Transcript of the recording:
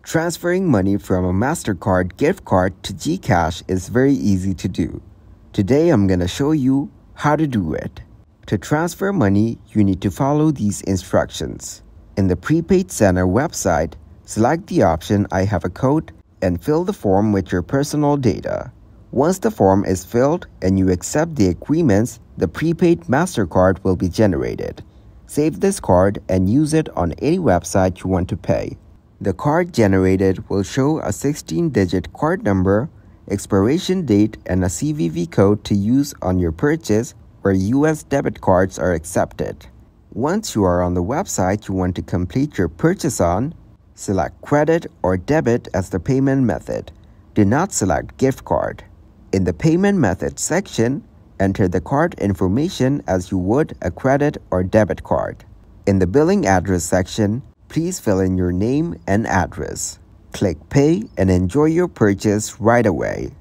Transferring money from a Mastercard gift card to Gcash is very easy to do. Today I'm going to show you how to do it. To transfer money, you need to follow these instructions. In the Prepaid Center website, select the option I have a code and fill the form with your personal data. Once the form is filled and you accept the agreements, the prepaid Mastercard will be generated. Save this card and use it on any website you want to pay. The card generated will show a 16-digit card number, expiration date, and a CVV code to use on your purchase where US debit cards are accepted. Once you are on the website you want to complete your purchase on, select credit or debit as the payment method. Do not select gift card. In the payment method section, enter the card information as you would a credit or debit card. In the billing address section, please fill in your name and address. Click Pay and enjoy your purchase right away.